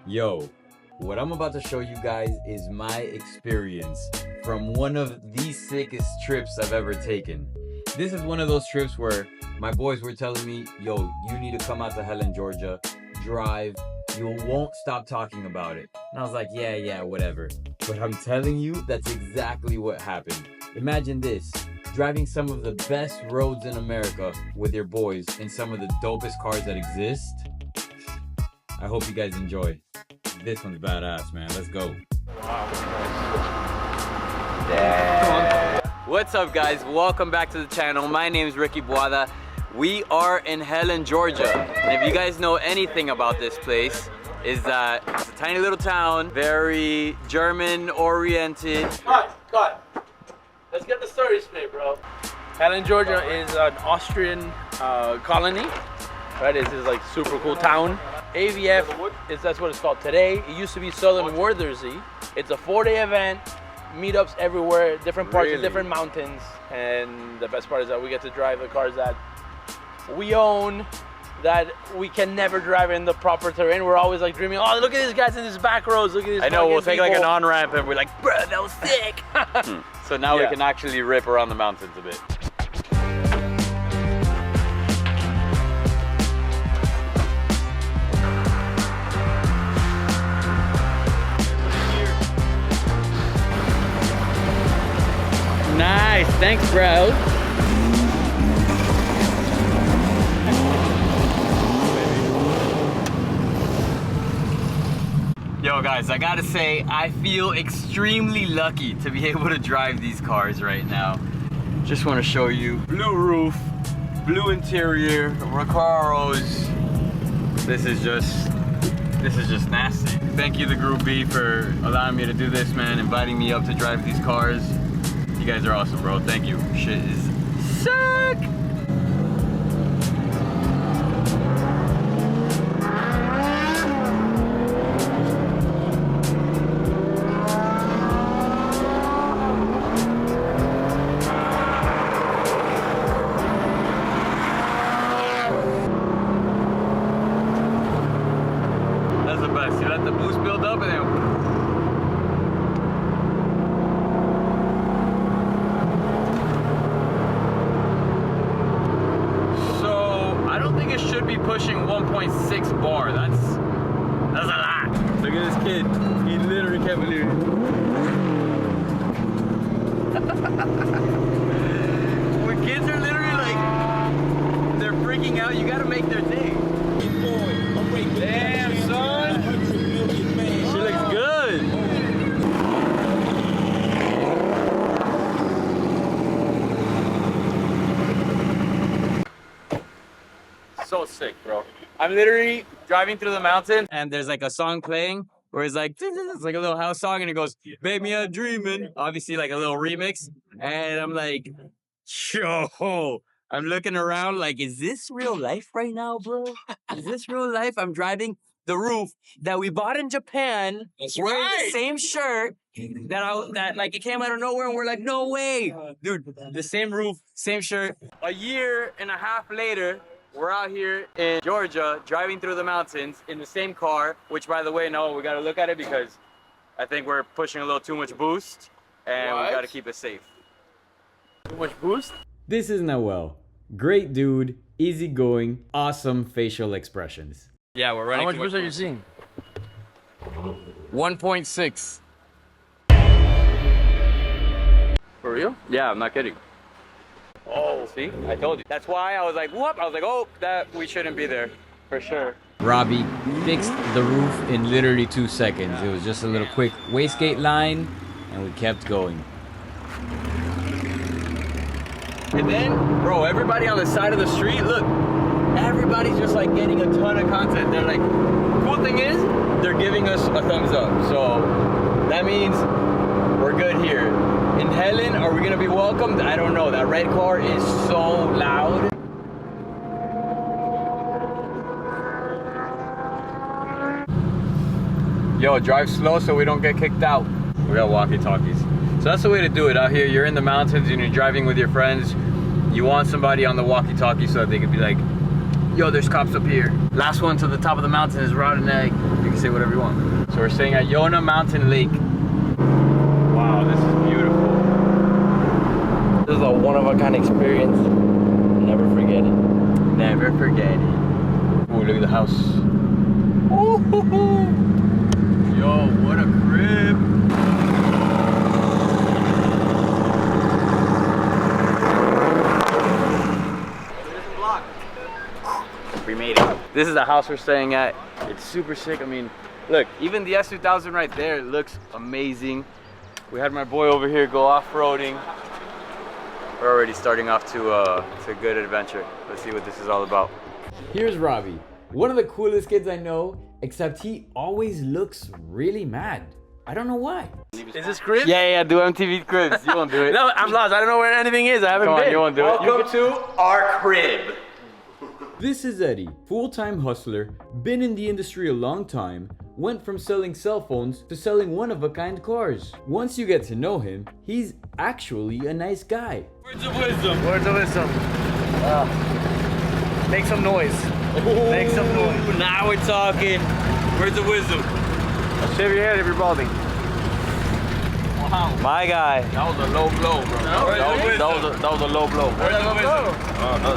Yo, what I'm about to show you guys is my experience from one of the sickest trips I've ever taken. This is one of those trips where my boys were telling me, yo, you need to come out to Helen, Georgia, drive, you won't stop talking about it. And I was like, yeah, whatever. But I'm telling you, that's exactly what happened. Imagine this, driving some of the best roads in America with your boys in some of the dopest cars that exist. I hope you guys enjoy. This one's badass, man. Let's go. Yeah. What's up, guys? Welcome back to the channel. My name is Boada. We are in Helen, Georgia. And if you guys know anything about this place, is that it's a tiny little town, very German-oriented. Cut. Let's get the story straight, bro. Helen, Georgia is an Austrian colony. Right, this is like super cool town. AVF that's what it's called today. It used to be Southern Worthersea. It's a 4-day event, meetups everywhere, different parts of different mountains. And the best part is that we get to drive the cars that we own, that we can never drive in the proper terrain. We're always like dreaming, oh, look at these guys in these back roads, look at these. I know, we'll take like an on-ramp and we're like, bruh, that was sick. So now we can actually rip around the mountains a bit. Nice, thanks, bro. Yo guys, I gotta say, I feel extremely lucky to be able to drive these cars right now. Just wanna show you, blue roof, blue interior, Recaros. This is just nasty. Thank you, the Group B, for allowing me to do this, man, inviting me up to drive these cars. You guys are awesome, bro. Thank you. Shit is sick. That's the best. You let the boost build up and then should be pushing 1.6 bar. That's a lot. Look at this kid. He literally can't believe it. When kids are literally like, they're freaking out, you gotta make their day. Damn, son. She looks good. So sick, bro. I'm literally driving through the mountain and there's like a song playing where it's like a little house song and it goes, baby, I'm dreaming. Obviously like a little remix. And I'm like, yo, I'm looking around like, is this real life right now, bro? Is this real life? I'm driving the roof that we bought in Japan. That's wearing the same shirt that like it came out of nowhere and we're like, no way. Dude, the same roof, same shirt. A year and a half later, we're out here in Georgia, driving through the mountains in the same car, which, by the way, no, we gotta look at it because I think we're pushing a little too much boost and we gotta keep it safe. Too much boost? This is Noel. Great dude, easygoing, awesome facial expressions. Yeah, we're running. How much boost are you seeing? 1.6. For real? Yeah, I'm not kidding. Oh, see, I told you. That's why I was like, whoop. I was like, oh, that we shouldn't be there for sure. Robbie fixed the roof in literally 2 seconds. It was just a little quick wastegate line and we kept going. And then, bro, everybody on the side of the street, look, everybody's just like getting a ton of content. They're like, cool thing is, they're giving us a thumbs up. So that means we're good here. In Helen, are we gonna be welcomed? I don't know. That red car is so loud. Yo, drive slow so we don't get kicked out. We got walkie-talkies. So that's the way to do it out here. You're in the mountains and you're driving with your friends. You want somebody on the walkie-talkie so that they could be like, Yo, there's cops up here. Last one to the top of the mountain is rotten egg. You can say whatever you want. So we're staying at Yona Mountain Lake. Wow, this is beautiful. This is a one-of-a-kind experience. Never forget it. Never forget it. Ooh, look at the house. Ooh, hoo, hoo. Yo, what a crib. We made it. This is the house we're staying at. It's super sick. I mean, look, even the S2000 right there looks amazing. We had my boy over here go off-roading. We're already starting off to a good adventure. Let's see what this is all about. Here's Robbie, one of the coolest kids I know, except he always looks really mad. I don't know why. Is this crib? Yeah, do MTV cribs. You won't do it. No, I'm lost. I don't know where anything is. I haven't Come been. on, you won't do it. Welcome to our crib. This is Eddie, full-time hustler, been in the industry a long time, went from selling cell phones to selling one-of-a-kind cars. Once you get to know him, he's actually a nice guy. Words of wisdom. Words of wisdom. Make some noise. Make some noise. Now we're talking. Words of wisdom. Shave your head if you're balding. Wow. My guy. That was a low blow, bro. That was a low blow. Words of wisdom.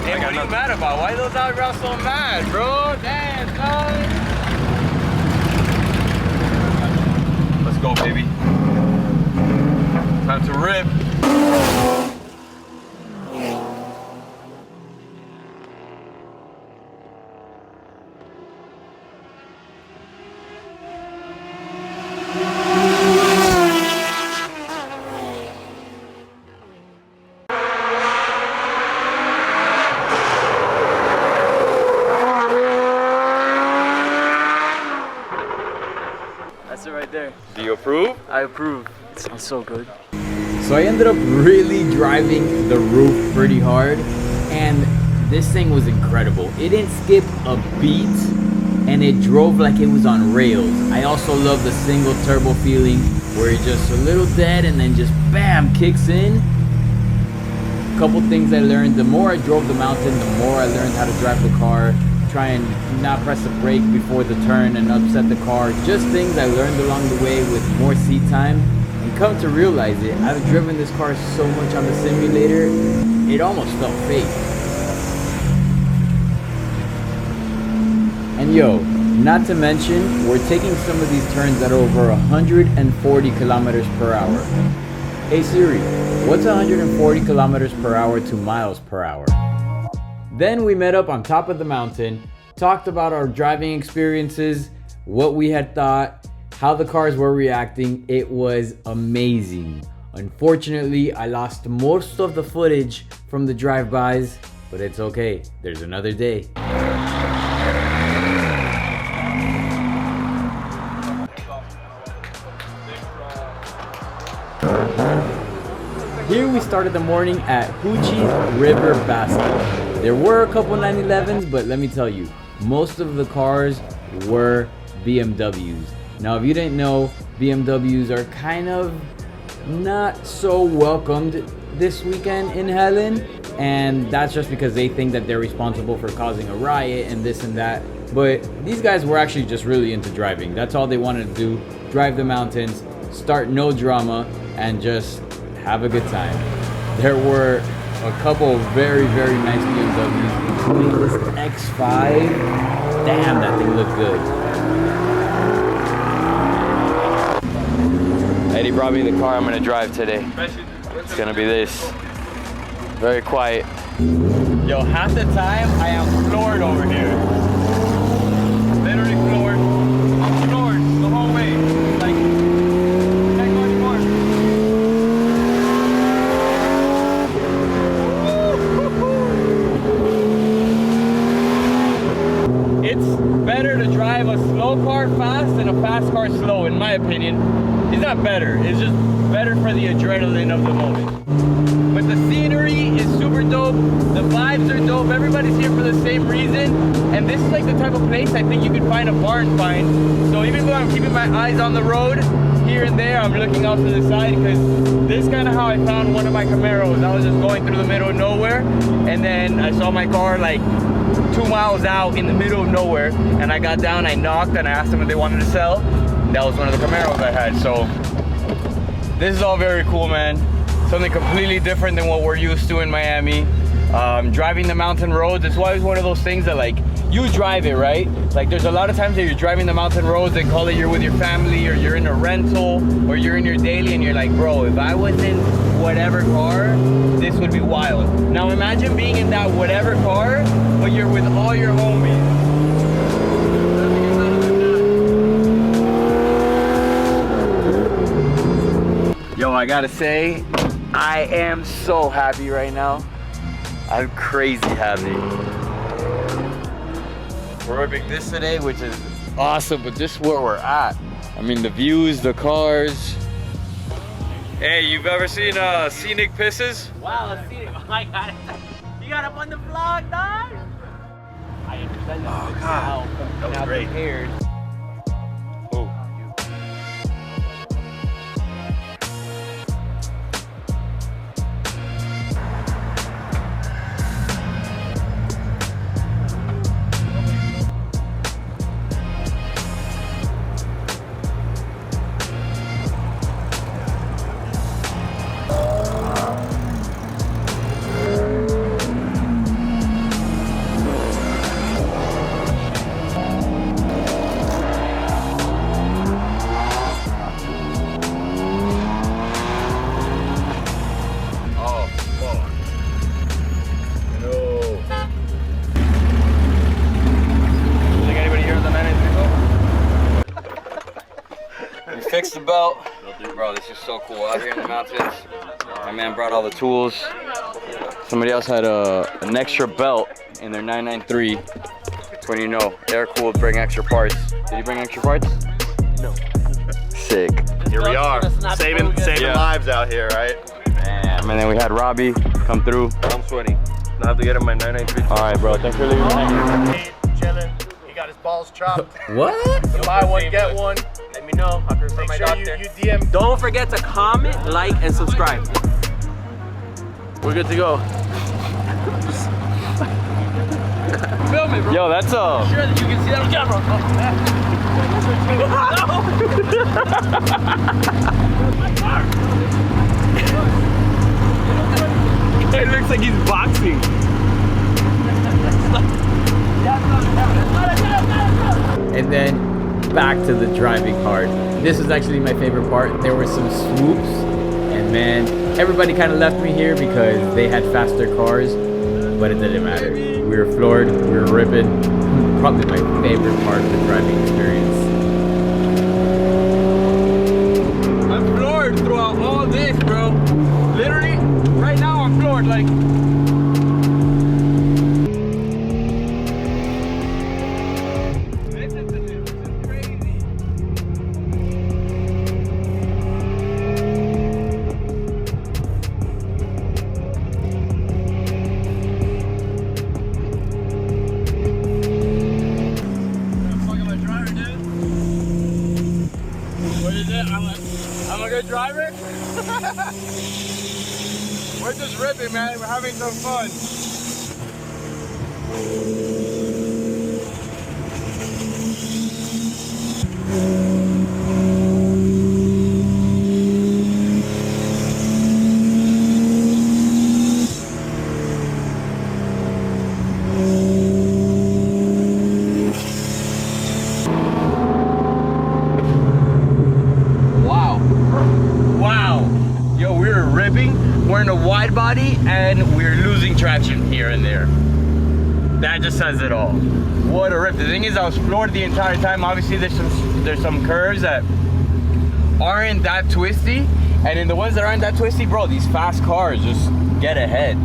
Hey, what are you mad about? Why are those eyebrows so mad, bro? Damn, son. Let's go, baby. Time to rip. That's it right there. Do you approve? I approve. It sounds so good. So I ended up really driving the roof pretty hard, and this thing was incredible. It didn't skip a beat, and it drove like it was on rails. I also love the single turbo feeling where it's just a little dead and then just bam, kicks in. A couple things I learned. The more I drove the mountain, the more I learned how to drive the car. Try and not press the brake before the turn and upset the car. Just things I learned along the way with more seat time. And come to realize it, I've driven this car so much on the simulator, it almost felt fake. And yo, not to mention, we're taking some of these turns at over 140 kilometers per hour. Hey Siri, what's 140 kilometers per hour to miles per hour? Then we met up on top of the mountain, talked about our driving experiences, what we had thought, how the cars were reacting. It was amazing. Unfortunately, I lost most of the footage from the drive-bys, but it's okay. There's another day. Here we started the morning at Hoochie's River Basket. There were a couple 911s, but let me tell you, most of the cars were BMWs. Now, if you didn't know, BMWs are kind of not so welcomed this weekend in Helen, and that's just because they think that they're responsible for causing a riot and this and that. But these guys were actually just really into driving. That's all they wanted to do, drive the mountains, start no drama, and just have a good time. There were a couple very, very nice BMWs, including this X5. Damn, that thing looked good. Eddie brought me the car I'm gonna drive today. It's gonna be this. Very quiet. Yo, half the time I am floored over here. Literally floored. I'm floored the whole way. Like, can't go anymore. It's better to drive a slow car fast than a fast car slow, in my opinion. It's not better, it's just better for the adrenaline of the moment. But the scenery is super dope, the vibes are dope, everybody's here for the same reason, and this is like the type of place I think you could find a bar and find. So even though I'm keeping my eyes on the road, here and there. I'm looking off to the side because this is kind of how I found one of my Camaros. I was just going through the middle of nowhere, and then I saw my car like 2 miles out in the middle of nowhere, and I got down, I knocked, and I asked them if they wanted to sell. And that was one of the Camaros I had. So this is all very cool, man. Something completely different than what we're used to in Miami. Driving the mountain roads, it's always one of those things that like, you drive it, right? Like there's a lot of times that you're driving the mountain roads and call it you're with your family, or you're in a rental, or you're in your daily, and you're like, bro, if I was in whatever car, this would be wild. Now imagine being in that whatever car, but you're with all your homies. Yo, I gotta say, I am so happy right now. I'm crazy happy. We're ripping this today, which is awesome, but this is where we're at. I mean, the views, the cars. Hey, you've ever seen scenic pisses? Wow, scenic. Oh my god. You got up on the vlog, dog? I understand that. Oh god, that was great. Prepared. Fix the belt. Bro, this is so cool out here in the mountains. My man brought all the tools. Somebody else had an extra belt in their 993. That's when you know air cooled, bring extra parts. Did you bring extra parts? No. Sick. Here we are, saving lives out here, right? Damn, and then we had Robbie come through. I'm sweaty. Now I have to get in my 993. All right, bro, thanks for leaving me hanging. Hey, chilling. He got his balls chopped. What? You buy one, get one. Let me know. I'll refer my Make sure doctor. you DM. Don't forget to comment, like, and subscribe. We're good to go. Film it, bro. Yo, that's Sure that you can see that on camera. It looks like he's boxing. And then back to the driving part. This was actually my favorite part. There were some swoops, and man, everybody kind of left me here because they had faster cars, but it didn't matter. We were floored, we were ripping. Probably my favorite part of the driving experience. I'm floored throughout all this, bro. Literally, right now I'm floored. Like, listen to this. This is crazy. What is it? I'm a good driver? We're just ripping, man. We're having some fun. We're in a wide body and we're losing traction here and there. That just says it all. What a rip. The thing is, I was floored the entire time. Obviously there's some curves that aren't that twisty, and in the ones that aren't that twisty, bro, these fast cars just get ahead.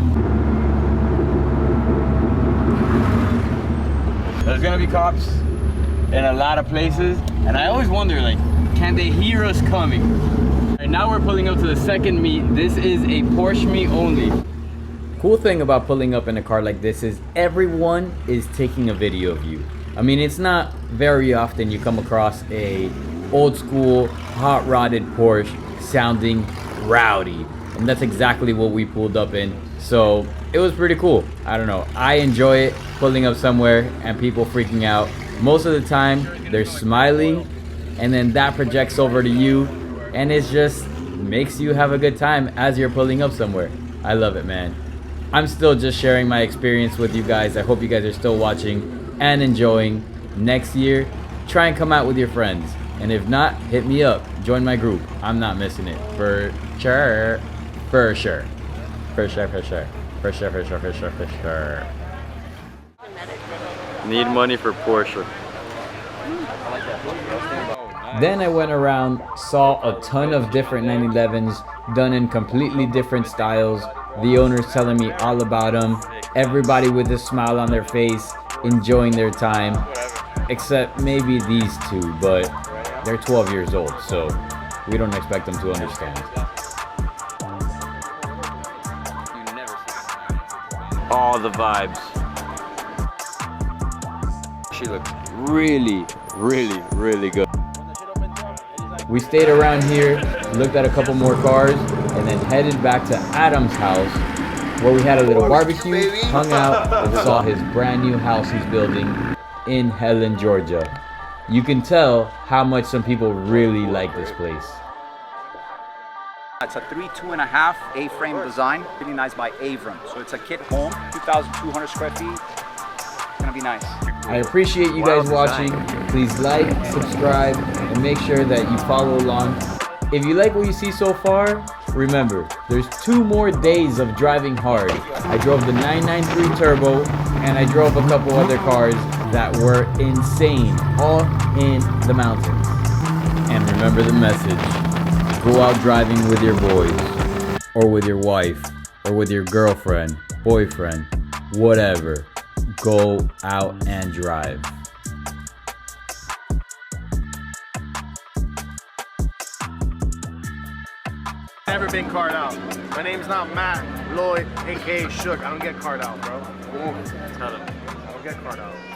There's gonna be cops in a lot of places, and I always wonder, like, can they hear us coming? And now we're pulling up to the second meet. This is a Porsche meet only. Cool thing about pulling up in a car like this is everyone is taking a video of you. I mean, it's not very often you come across a old school, hot rodded Porsche sounding rowdy. And that's exactly what we pulled up in. So it was pretty cool. I don't know. I enjoy it pulling up somewhere and people freaking out. Most of the time they're smiling and then that projects over to you and it just makes you have a good time as you're pulling up somewhere. I love it, man. I'm still just sharing my experience with you guys. I hope you guys are still watching and enjoying. Next year, try and come out with your friends. And if not, hit me up. Join my group. I'm not missing it. For sure. For sure. For sure, for sure. For sure, for sure, for sure, for sure. Need money for Porsche. Then I went around, saw a ton of different 911s done in completely different styles. The owners telling me all about them. Everybody with a smile on their face, enjoying their time. Except maybe these two, but they're 12 years old, so we don't expect them to understand. All the vibes. She looks really, really, really good. We stayed around here, looked at a couple more cars, and then headed back to Adam's house, where we had a little barbecue, hung out, and saw his brand new house he's building in Helen, Georgia. You can tell how much some people really like this place. It's a 3.5 A-frame design, really nice by Avram. So it's a kit home, 2,200 square feet. It's gonna be nice. I appreciate you guys watching. Please like, subscribe, and make sure that you follow along. If you like what you see so far, remember, there's 2 more days of driving hard. I drove the 993 Turbo, and I drove a couple other cars that were insane, all in the mountains. And remember the message: go out driving with your boys, or with your wife, or with your girlfriend, boyfriend, whatever. Go out and drive. Never been card out. My name's not Matt Lloyd, aka Shook. I don't get card out, bro. I don't get card out.